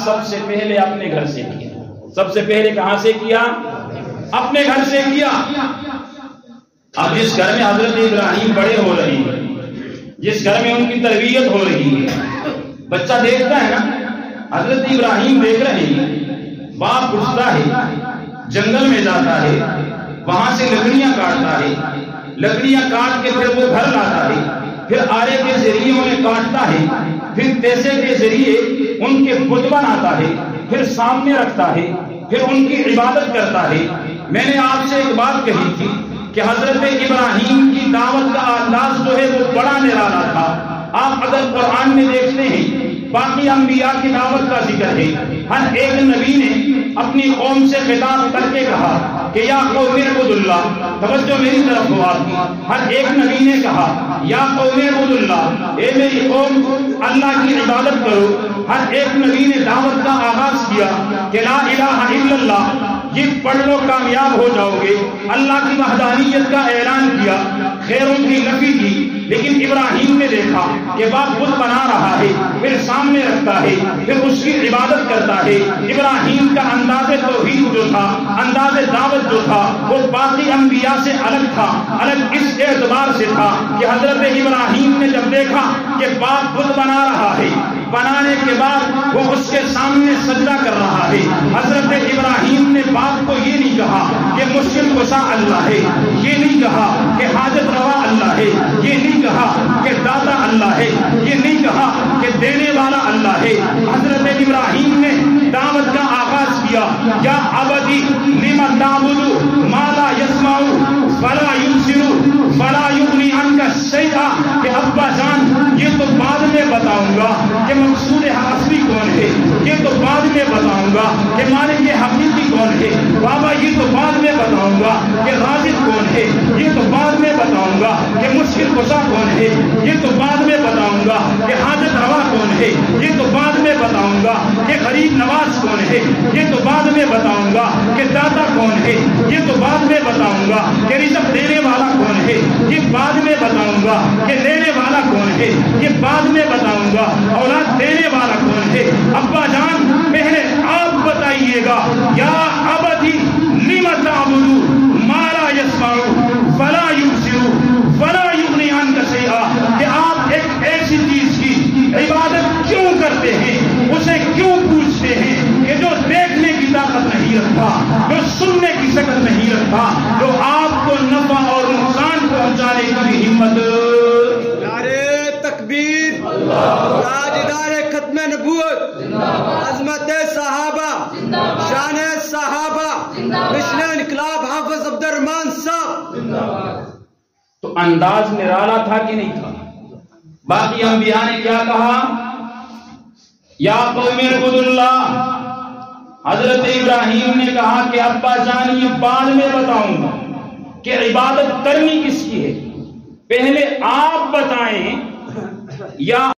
سب سے پہلے اپنے گھر سے کیا. سب سے پہلے کہاں سے کیا؟ اپنے گھر سے کیا. اب جس گھر میں حضرت ابراہیم بڑے ہو رہے ہیں، جس گھر میں ان کی تربیت ہو رہی ہے، بچہ دیکھتا ہے نا، حضرت ابراہیم دیکھ رہے ہیں، باپ اٹھتا ہے، جنگل میں جاتا ہے، وہاں سے لکڑیاں کاٹتا ہے، لکڑیاں کاٹ کے پھر وہ گھر لاتا ہے، پھر آرے کے ذریعے انہیں کاٹتا ہے، پھر تیسے کے ذریعے ان کے بت بناتا ہے، پھر سامنے رکھتا ہے، پھر ان کی عبادت کرتا ہے. میں نے آپ سے ایک بات کہی تھی کہ حضرت ابراہیم کی دعوت کا انداز جو ہے وہ بڑا نرالا تھا. آپ اگر قرآن میں دیکھتے ہیں، باقی انبیاء کی دعوت کا ذکر ہے، ہر ایک نبی نے اپنی قوم سے خطاب کر کے کہا کہ یا قوم اعبدوا اللہ. توجہ میری طرف ہو آپ کی. ہر ایک نبی نے کہا یا قوم اعبدوا اللہ، اے میری قوم اللہ کی عبادت کرو. ہر ایک نبی نے دعوت کا آغاز کیا کہ لا الہ الا اللہ، یہ پڑھ لو کامیاب ہو جاؤ گے. اللہ کی وحدانیت کا اعلان کیا، خیروں کی نفی کی. لیکن ابراہیم نے دیکھا کہ باپ بت بنا رہا ہے، پھر سامنے رکھتا ہے، پھر اس کی عبادت کرتا ہے. ابراہیم کا انداز توحید جو تھا، انداز دعوت جو تھا، وہ باقی انبیاء سے الگ تھا. الگ اس اعتبار سے تھا کہ حضرت ابراہیم نے جب دیکھا کہ باپ بت بنا رہا ہے، بنانے کے بعد وہ اس کے سامنے سجدہ کر رہا ہے، حضرت ابراہیم نے باپ کو یہ نہیں کہا کہ مشکل کشا اللہ ہے، یہ نہیں کہا کہ حاجت روا اللہ ہے، یہ نہیں کہا کہ داتا اللہ ہے، یہ نہیں کہا کہ دینے والا اللہ ہے. حضرت ابراہیم نے دعوت کا آغاز کیا، یا ابدی لم تعبد ما لا يسمع ولا يبصر ولا یغنی عنک شیئا، کہ ابا جان یہ تو بعد میں بتاؤں گا کہ مقصود اصلی کون ہے، یہ تو بعد میں بتاؤں گا کہ مالک حقیقی کون ہے. بابا یہ تو بعد میں بتاؤں گا کہ رازق کون ہے، یہ تو بعد میں بتاؤں گا کہ مشکل کشا کون ہے، یہ تو بعد میں بتاؤں گا کہ حاجت روا کون ہے، یہ تو بعد میں بتاؤں گا کہ غریب نواز کون ہے، یہ تو بعد میں بتاؤں گا کہ داتا کون ہے، یہ تو بعد میں بتاؤں گا کہ رزق دینے والا کون ہے، یہ بعد میں بتاؤں گا کہ لینے والا کون ہے، یہ بعد میں بتاؤں گا اولاد دینے والا کون ہے. ابا جان پہلے آپ بتائیے گا یا ابدی لم تعبد ما لا يسمع ولا يبصر ولا یغنی عنک شیئا، کہ آپ ایک ایسی چیز کی عبادت کیوں کرتے ہیں، اسے کیوں پوچھتے ہیں کہ جو دیکھنے کی طاقت نہیں رکھتا، جو سننے کی شکل نہیں رکھتا، جو آپ کو نفع اور نقصان پہنچانے کی بھی ہمت. نعرہ تکبیر، تاجدار ختم نبوت، عظمت صحابہ، شان صحابہ، مشن انقلاب حافظ عبد الرحمان صاحب. تو انداز نرالا تھا کہ نہیں تھا؟ باقی انبیاء نے کیا کہا؟ یا قوم اعبدوا اللہ. حضرت ابراہیم نے کہا کہ ابا جان یہ بعد میں بتاؤں گا کہ عبادت کرنی کس کی ہے، پہلے آپ بتائیں. یا